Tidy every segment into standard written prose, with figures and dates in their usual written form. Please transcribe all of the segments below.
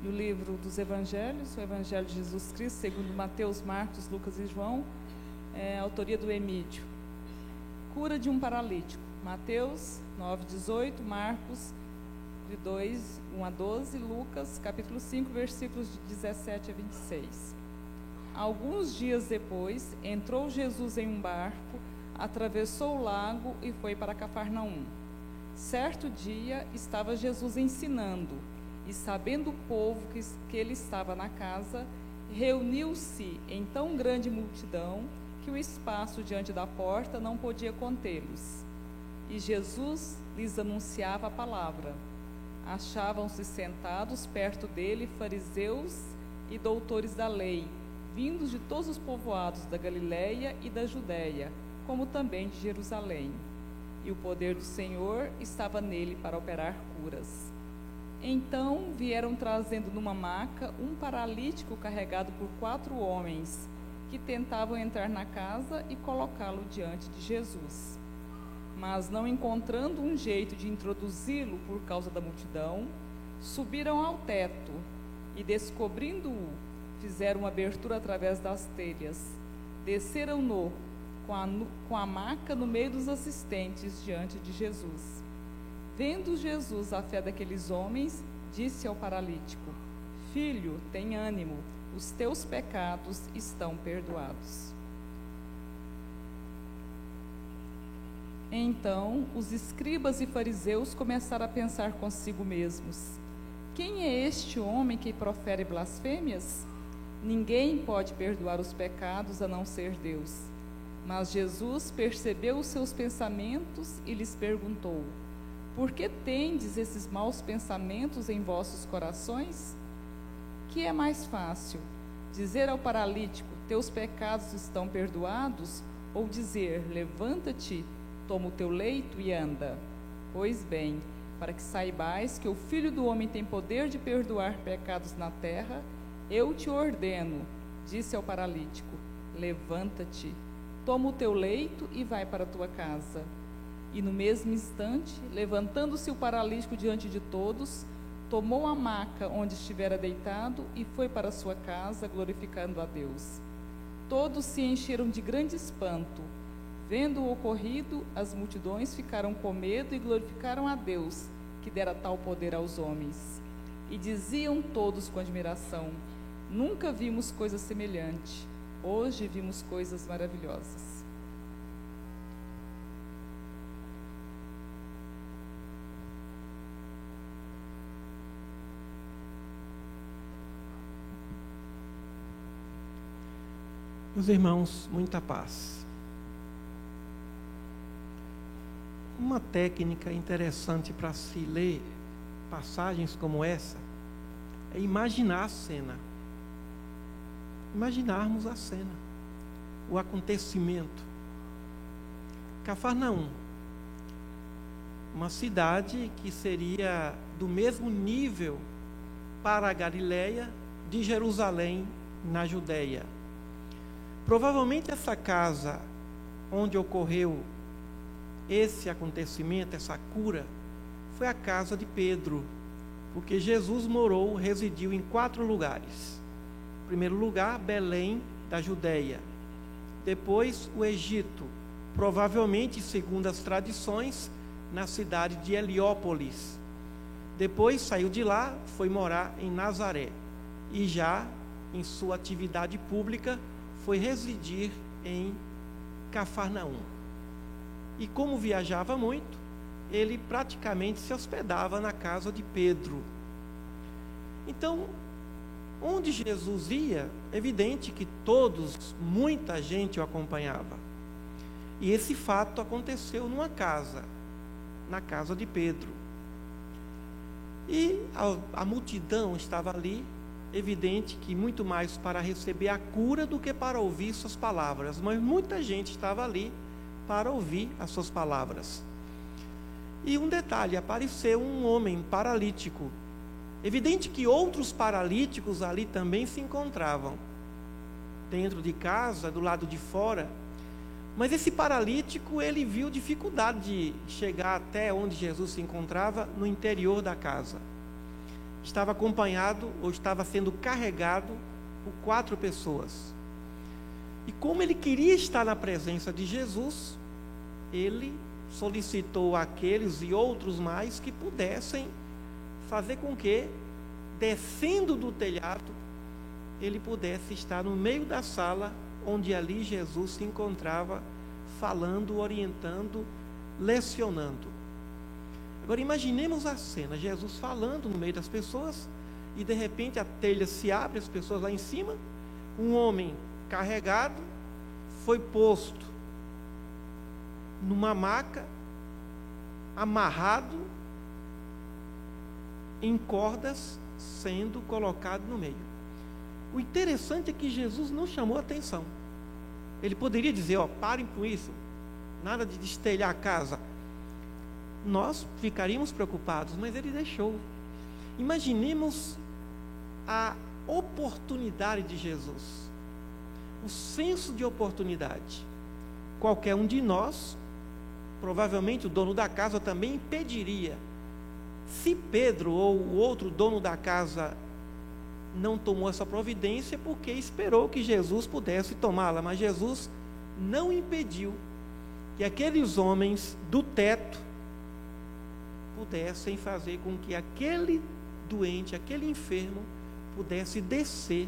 E o livro dos Evangelhos, o Evangelho de Jesus Cristo, segundo Mateus, Marcos, Lucas e João, autoria do Emídio. Cura de um paralítico. Mateus 9:18, Marcos de 2, 1 a 12, Lucas capítulo 5, versículos de 17 a 26. Alguns dias depois, entrou Jesus em um barco, atravessou o lago e foi para Cafarnaum. Certo dia, estava Jesus ensinando, e sabendo o povo que ele estava na casa, reuniu-se em tão grande multidão que o espaço diante da porta não podia contê-los. E Jesus lhes anunciava a palavra. Achavam-se sentados perto dele fariseus e doutores da lei, vindos de todos os povoados da Galiléia e da Judéia, como também de Jerusalém. E o poder do Senhor estava nele para operar curas. Então vieram trazendo numa maca um paralítico carregado por 4 homens, que tentavam entrar na casa e colocá-lo diante de Jesus. Mas, não encontrando um jeito de introduzi-lo por causa da multidão, subiram ao teto e, descobrindo-o, fizeram uma abertura através das telhas. Desceram-no com a maca no meio dos assistentes diante de Jesus. Vendo Jesus a fé daqueles homens, disse ao paralítico: Filho, tem ânimo, os teus pecados estão perdoados. Então, os escribas e fariseus começaram a pensar consigo mesmos: quem é este homem que profere blasfêmias? Ninguém pode perdoar os pecados a não ser Deus. Mas Jesus percebeu os seus pensamentos e lhes perguntou: por que tendes esses maus pensamentos em vossos corações? Que é mais fácil, dizer ao paralítico: teus pecados estão perdoados, ou dizer: levanta-te, toma o teu leito e anda? Pois bem, para que saibais que o Filho do Homem tem poder de perdoar pecados na terra, eu te ordeno, disse ao paralítico: levanta-te, toma o teu leito e vai para a tua casa. E no mesmo instante, levantando-se o paralítico diante de todos, tomou a maca onde estivera deitado e foi para sua casa, glorificando a Deus. Todos se encheram de grande espanto. Vendo o ocorrido, as multidões ficaram com medo e glorificaram a Deus, que dera tal poder aos homens. E diziam todos com admiração: nunca vimos coisa semelhante. Hoje vimos coisas maravilhosas. Meus irmãos, muita paz. Uma técnica interessante para se ler passagens como essa é imaginar a cena. Imaginarmos a cena, o acontecimento. Cafarnaum, uma cidade que seria do mesmo nível para a Galiléia de Jerusalém, na Judéia. Provavelmente essa casa onde ocorreu esse acontecimento, essa cura, foi a casa de Pedro, porque Jesus residiu em 4 lugares. Em primeiro lugar, Belém, da Judéia. Depois, o Egito, provavelmente, segundo as tradições, na cidade de Heliópolis. Depois saiu de lá, foi morar em Nazaré. E já, em sua atividade pública, foi residir em Cafarnaum. E como viajava muito, ele praticamente se hospedava na casa de Pedro. Então, onde Jesus ia, é evidente que muita gente o acompanhava. E esse fato aconteceu numa casa, na casa de Pedro. E a multidão estava ali, evidente que muito mais para receber a cura do que para ouvir suas palavras, mas muita gente estava ali para ouvir as suas palavras. E um detalhe, apareceu um homem paralítico. Evidente que outros paralíticos ali também se encontravam, dentro de casa, do lado de fora, mas esse paralítico, ele viu dificuldade de chegar até onde Jesus se encontrava, no interior da casa. estava acompanhado ou estava sendo carregado por 4 pessoas. E como ele queria estar na presença de Jesus, ele solicitou àqueles e outros mais que pudessem fazer com que, descendo do telhado, ele pudesse estar no meio da sala onde ali Jesus se encontrava, falando, orientando, lecionando. Agora imaginemos a cena, Jesus falando no meio das pessoas, e de repente a telha se abre, as pessoas lá em cima, um homem carregado foi posto numa maca, amarrado em cordas, sendo colocado no meio. O interessante é que Jesus não chamou atenção. Ele poderia dizer, parem com isso, nada de destelhar a casa. Nós ficaríamos preocupados, mas ele deixou. Imaginemos a oportunidade de Jesus, o senso de oportunidade. Qualquer um de nós, provavelmente o dono da casa também impediria. Se Pedro ou o outro dono da casa não tomou essa providência, porque esperou que Jesus pudesse tomá-la, mas Jesus não impediu que aqueles homens do teto pudessem fazer com que aquele doente, aquele enfermo, pudesse descer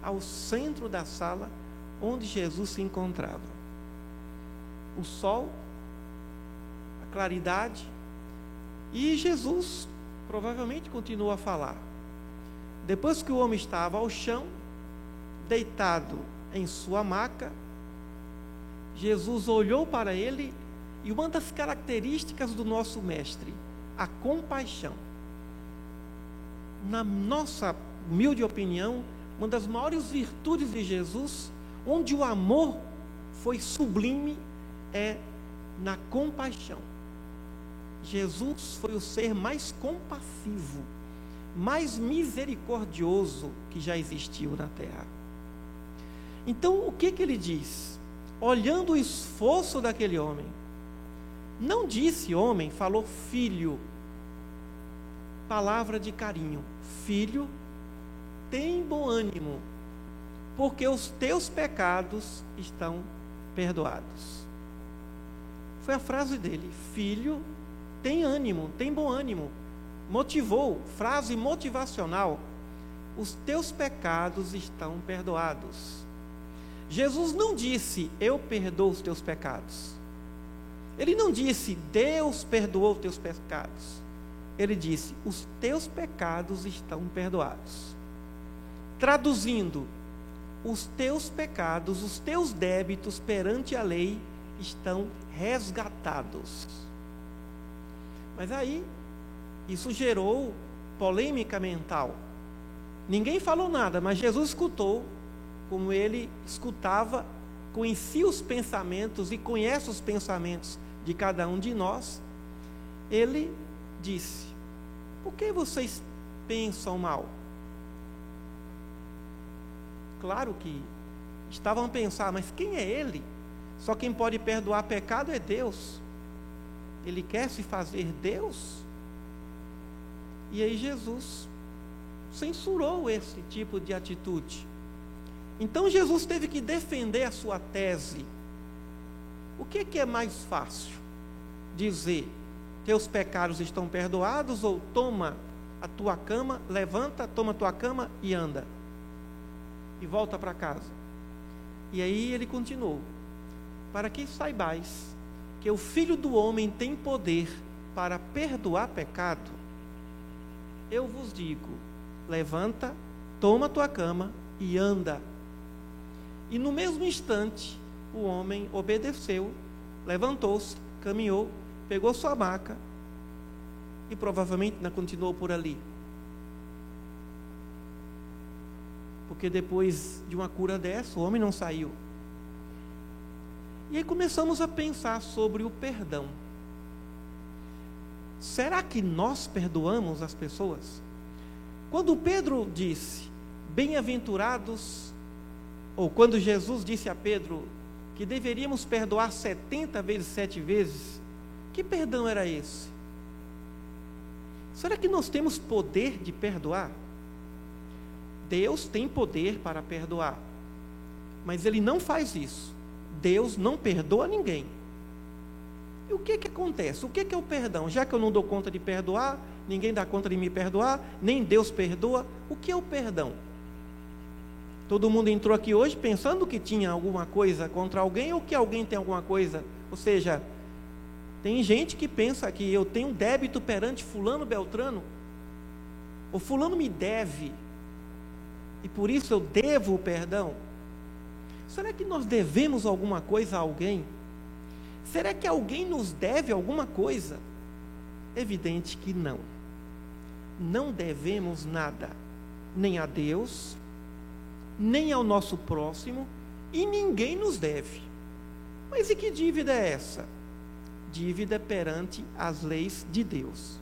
ao centro da sala onde Jesus se encontrava. O sol, a claridade, e Jesus provavelmente continua a falar. Depois que o homem estava ao chão, deitado em sua maca, Jesus olhou para ele, e uma das características do nosso mestre, a compaixão. Na nossa humilde opinião, uma das maiores virtudes de Jesus, onde o amor foi sublime, é na compaixão. Jesus foi o ser mais compassivo, mais misericordioso que já existiu na terra. Então, o que ele diz? Olhando o esforço daquele homem, não disse homem, falou filho, palavra de carinho. Filho, tem bom ânimo, porque os teus pecados estão perdoados. Foi a frase dele. Filho, tem ânimo, tem bom ânimo. Motivou, frase motivacional. Os teus pecados estão perdoados. Jesus não disse, eu perdoo os teus pecados. Ele não disse, Deus perdoou os teus pecados. Ele disse, os teus pecados estão perdoados. Traduzindo, os teus pecados, os teus débitos perante a lei estão resgatados. Mas aí, isso gerou polêmica mental. Ninguém falou nada, mas Jesus escutou, como ele escutava, conhecia os pensamentos e conhece os pensamentos de cada um de nós. Ele disse, por que vocês pensam mal? Claro que estavam a pensar, mas quem é ele? Só quem pode perdoar pecado é Deus. Ele quer se fazer Deus? E aí Jesus censurou esse tipo de atitude. Então Jesus teve que defender a sua tese. O que é mais fácil? Dizer, teus pecados estão perdoados, ou toma a tua cama, levanta, toma a tua cama e anda. E volta para casa. E aí ele continuou, para que saibais que o Filho do Homem tem poder para perdoar pecado, eu vos digo, levanta, toma a tua cama e anda. E no mesmo instante, o homem obedeceu, levantou-se, caminhou, pegou sua maca e provavelmente não continuou por ali. Porque depois de uma cura dessa, o homem não saiu. E aí começamos a pensar sobre o perdão. Será que nós perdoamos as pessoas? Quando Pedro disse, bem-aventurados, ou quando Jesus disse a Pedro que deveríamos perdoar 70 vezes, 7 vezes, que perdão era esse? Será que nós temos poder de perdoar? Deus tem poder para perdoar, mas Ele não faz isso. Deus não perdoa ninguém. E o que acontece? O que é o perdão? Já que eu não dou conta de perdoar, ninguém dá conta de me perdoar, nem Deus perdoa, o que é o perdão? Todo mundo entrou aqui hoje pensando que tinha alguma coisa contra alguém ou que alguém tem alguma coisa. Ou seja, tem gente que pensa que eu tenho um débito perante fulano beltrano, ou fulano me deve, e por isso eu devo o perdão. Será que nós devemos alguma coisa a alguém? Será que alguém nos deve alguma coisa? Evidente que não. Não devemos nada, nem a Deus, nem ao nosso próximo, e ninguém nos deve. Mas e que dívida é essa? Dívida perante as leis de Deus.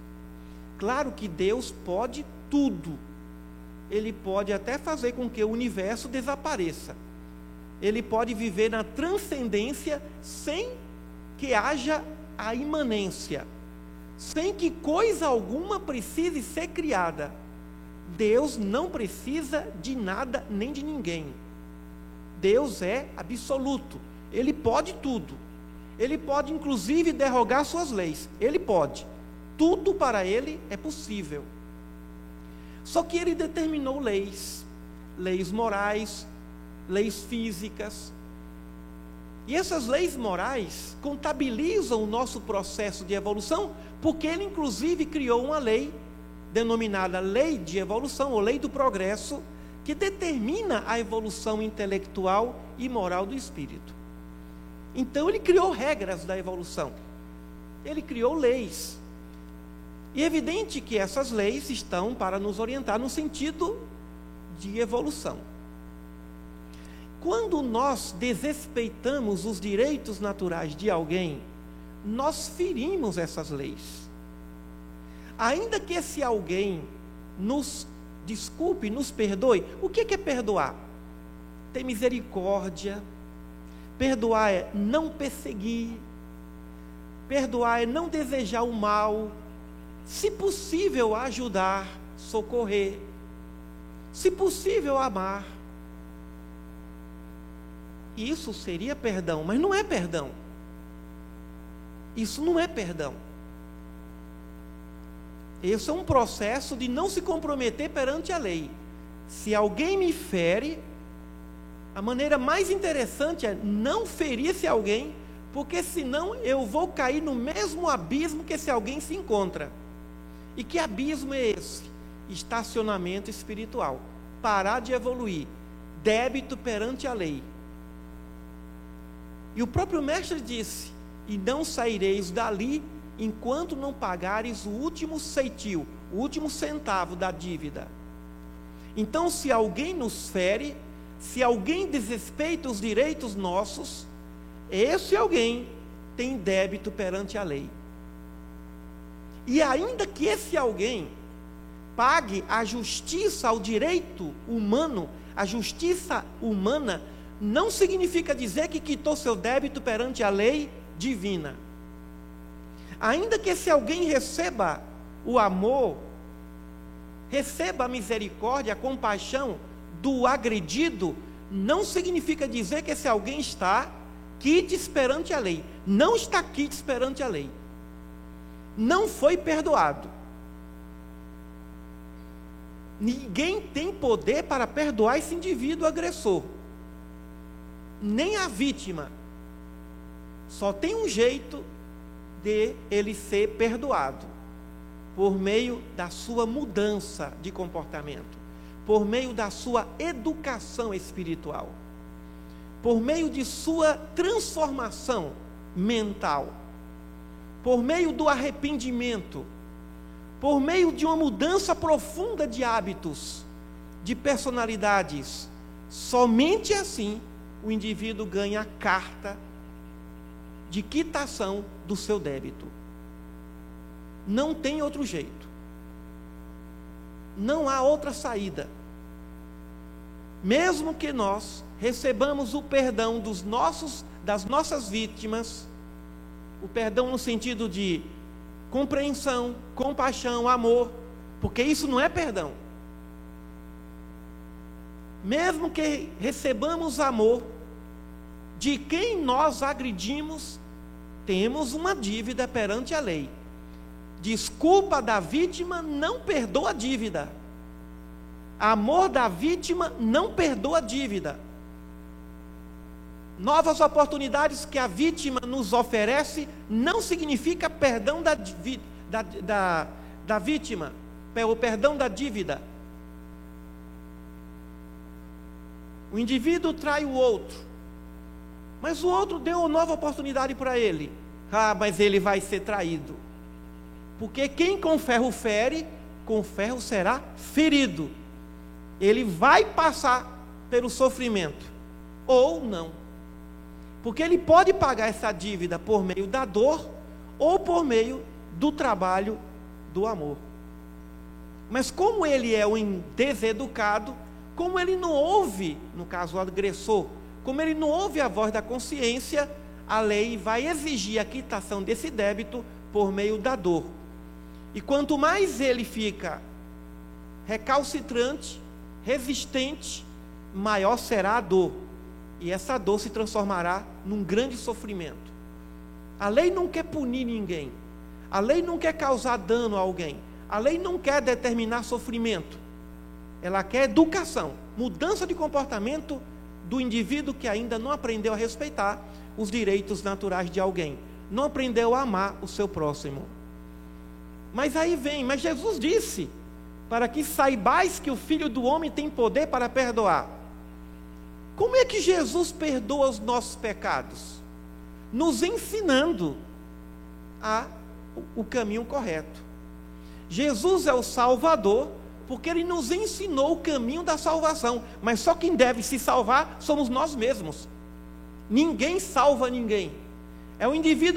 Claro que Deus pode tudo. Ele pode até fazer com que o universo desapareça. Ele pode viver na transcendência sem que haja a imanência, sem que coisa alguma precise ser criada. Deus não precisa de nada nem de ninguém. Deus é absoluto. Ele pode tudo. Ele pode inclusive derrogar suas leis. Ele pode. Tudo para Ele é possível. Só que Ele determinou leis. Leis morais, leis físicas. E essas leis morais contabilizam o nosso processo de evolução, porque Ele inclusive criou uma lei denominada lei de evolução, ou lei do progresso, que determina a evolução intelectual e moral do espírito. Então Ele criou regras da evolução. Ele criou leis. E é evidente que essas leis estão para nos orientar no sentido de evolução. Quando nós desrespeitamos os direitos naturais de alguém, nós ferimos essas leis. Ainda que esse alguém nos desculpe, nos perdoe, o que é perdoar? Ter misericórdia. Perdoar é não perseguir. Perdoar é não desejar o mal. Se possível, ajudar, socorrer. Se possível, amar. Isso seria perdão, mas não é perdão. Isso não é perdão. Esse é um processo de não se comprometer perante a lei. Se alguém me fere, a maneira mais interessante é não ferir esse alguém, porque senão eu vou cair no mesmo abismo que esse alguém se encontra. E que abismo é esse? Estacionamento espiritual. Parar de evoluir. Débito perante a lei. E o próprio mestre disse: e não saireis dali enquanto não pagares o último ceitil, o último centavo da dívida. Então, se alguém nos fere, se alguém desrespeita os direitos nossos, esse alguém tem débito perante a lei. E ainda que esse alguém pague a justiça ao direito humano, a justiça humana, não significa dizer que quitou seu débito perante a lei divina. Ainda que esse alguém receba o amor, receba a misericórdia, a compaixão do agredido, não significa dizer que esse alguém está quites perante a lei. Não está quites perante a lei. Não foi perdoado. Ninguém tem poder para perdoar esse indivíduo agressor. Nem a vítima. Só tem um jeito de ele ser perdoado, por meio da sua mudança de comportamento, por meio da sua educação espiritual, por meio de sua transformação mental, por meio do arrependimento, por meio de uma mudança profunda de hábitos, de personalidades. Somente assim o indivíduo ganha a carta de quitação do seu débito. Não tem outro jeito. Não há outra saída. Mesmo que nós recebamos o perdão das nossas vítimas, o perdão no sentido de compreensão, compaixão, amor, porque isso não é perdão. Mesmo que recebamos amor de quem nós agredimos, temos uma dívida perante a lei. Desculpa da vítima não perdoa a dívida. Amor da vítima não perdoa a dívida. Novas oportunidades que a vítima nos oferece não significa perdão da vítima, o perdão da dívida. O indivíduo trai o outro, mas o outro deu uma nova oportunidade para ele. Mas ele vai ser traído, porque quem com ferro fere, com ferro será ferido. Ele vai passar pelo sofrimento, ou não, porque ele pode pagar essa dívida por meio da dor, ou por meio do trabalho do amor. Mas como ele é um deseducado, como ele não ouve, no caso o agressor, como ele não ouve a voz da consciência, a lei vai exigir a quitação desse débito por meio da dor. E quanto mais ele fica recalcitrante, resistente, maior será a dor. E essa dor se transformará num grande sofrimento. A lei não quer punir ninguém. A lei não quer causar dano a alguém. A lei não quer determinar sofrimento. Ela quer educação, mudança de comportamento do indivíduo que ainda não aprendeu a respeitar os direitos naturais de alguém, não aprendeu a amar o seu próximo. Mas aí vem, mas Jesus disse, para que saibais que o Filho do Homem tem poder para perdoar. Como é que Jesus perdoa os nossos pecados? Nos ensinando o caminho correto. Jesus é o Salvador, porque Ele nos ensinou o caminho da salvação, mas só quem deve se salvar somos nós mesmos. Ninguém salva ninguém. É o indivíduo